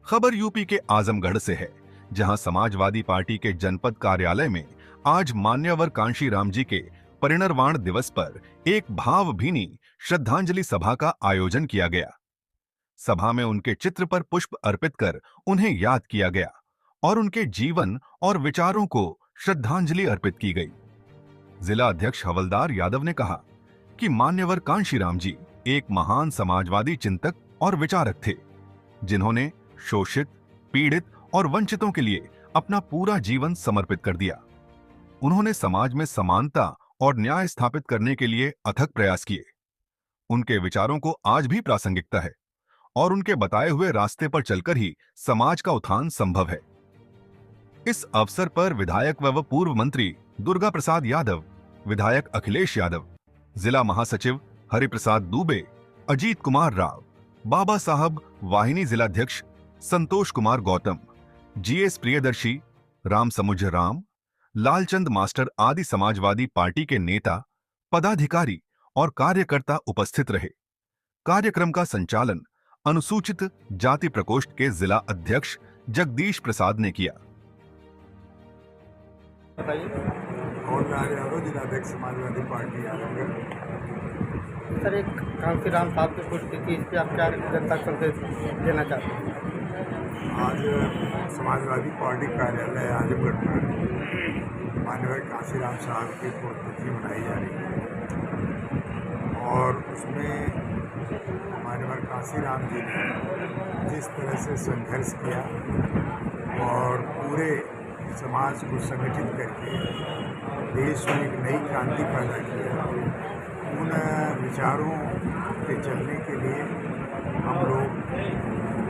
खबर यूपी के आजमगढ़ से है, जहां समाजवादी पार्टी के जनपद कार्यालय में आज मान्यवर कांशीराम जी के परिनिर्वाण दिवस पर एक भावभीनी श्रद्धांजलि सभा का आयोजन किया गया। सभा में उनके चित्र पर पुष्प अर्पित कर उन्हें याद किया गया और उनके जीवन और विचारों को श्रद्धांजलि अर्पित की गई। जिला अध्यक्ष हवलदार यादव ने कहा कि मान्यवर कांशीराम जी एक महान समाजवादी चिंतक और विचारक थे, जिन्होंने शोषित, पीड़ित और वंचितों के लिए अपना पूरा जीवन समर्पित कर दिया। उन्होंने समाज में समानता और न्याय स्थापित करने के लिए अथक प्रयास किए। उनके विचारों को आज भी प्रासंगिकता है और उनके बताए हुए रास्ते पर चलकर ही समाज का उत्थान संभव है। इस अवसर पर विधायक व पूर्व मंत्री दुर्गा प्रसाद यादव, विधायक अखिलेश यादव, जिला महासचिव हरिप्रसाद दुबे, अजीत कुमार राव, बाबा साहब वाहिनी जिलाध्यक्ष संतोष कुमार गौतम, जीएस प्रियदर्शी, राम समुझ राम, लालचंद मास्टर आदि समाजवादी पार्टी के नेता, पदाधिकारी और कार्यकर्ता उपस्थित रहे। कार्यक्रम का संचालन अनुसूचित जाति प्रकोष्ठ के जिला अध्यक्ष जगदीश प्रसाद ने किया। जिलाध्यक्ष समाजवादी पार्टी आजमगढ़। सर, एक कांशीराम साहब की पुण्यतिथि, इस पर आप क्या जनता को संदेश देना चाहते हैं? आज समाजवादी पार्टी कार्यालय आजमगढ़ पर मान्यवर कांशीराम साहब की पुण्यतिथि मनाई जा रही है और उसमें मान्यवर कांशीराम जी ने जिस तरह से संघर्ष किया और पूरे समाज को संगठित करके देश में एक नई क्रांति पैदा किया, उन विचारों के चलने के लिए हम लोग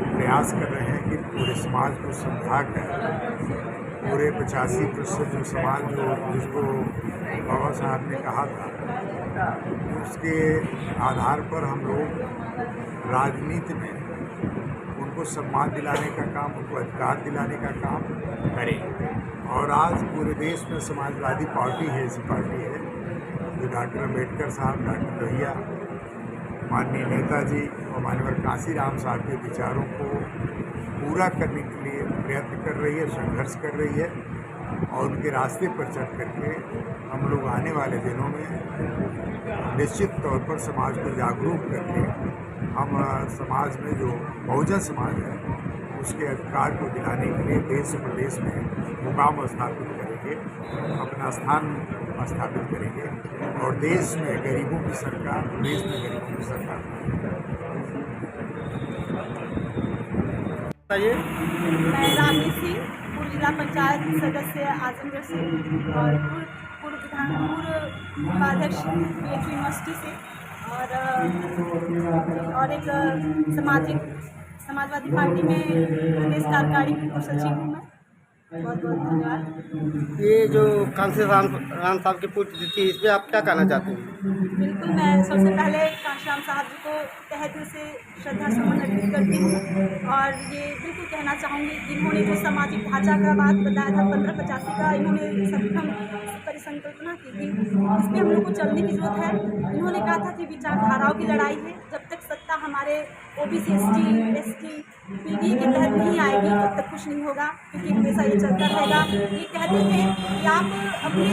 प्रयास कर रहे हैं कि पूरे समाज को समझा कर पूरे 85% जो समाज जिसको बाबा साहब ने कहा था, उसके आधार पर हम लोग राजनीति में उनको सम्मान दिलाने का काम, उनको अधिकार दिलाने का काम करें। और आज पूरे देश में समाजवादी पार्टी है, ऐसी पार्टी है जो डॉक्टर अम्बेडकर साहब, डॉक्टर लोहिया, माननीय नेताजी और मान्यवर कांशीराम साहब के विचारों को पूरा करने के लिए प्रयत्न कर रही है, संघर्ष कर रही है और उनके रास्ते पर चल करके हम लोग आने वाले दिनों में निश्चित तौर पर समाज को जागरूक करके हम समाज में जो बहुजन समाज है उसके अधिकार को दिलाने के लिए देश प्रदेश में मुकाम स्थापित करेंगे, अपना स्थान स्थापित करेंगे और देश में गरीबों की सरकार, देश में गरीबों की सरकार। मैं रामी सिंह, पूर्व जिला पंचायत सदस्य आजमगढ़ से और पूर्व उपाध्यक्ष BHU यूनिवर्सिटी से और एक समाजवादी पार्टी में प्रदेश कार्यकारिणी की उप सचिव हूँ मैं। बहुत बहुत धन्यवाद। ये जो कांशीराम साहब की पुण्यतिथि, इस पर आप क्या कहना चाहते हैं? बिल्कुल, मैं सबसे पहले कांशीराम साहब जी को तहे दिल से श्रद्धा सुमन अर्पित करती हूँ और ये बिल्कुल कहना चाहूँगी कि इन्होंने जो सामाजिक ढांचा का बात बताया था 1585 का, इन्होंने सक्षम परिसंकल्पना की थी, इस पर हम लोग को चलने की जरूरत है। इन्होंने कहा था कि विचारधाराओं की लड़ाई है, जब तक सत्ता हमारे OBC ST PD के तहत नहीं आएगी तब तक कुछ नहीं होगा, क्योंकि हमेशा ये चलता रहेगा। ये कहते थे कि आप अपने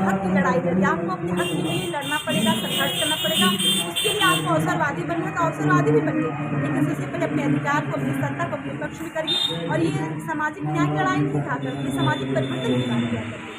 हक की लड़ाई लड़िए, आपको अपने हक के लिए लड़ना पड़ेगा, संघर्ष करना पड़ेगा, उसके लिए आपको अवसरवादी बनना है तो अवसरवादी भी बनिए, लेकिन सबसे पहले अपने अधिकार को, अपनी सत्ता को अपने पक्ष में करिए। और ये सामाजिक न्याय की लड़ाई नहीं था, ये सामाजिक परिवर्तन की बात किया करती है।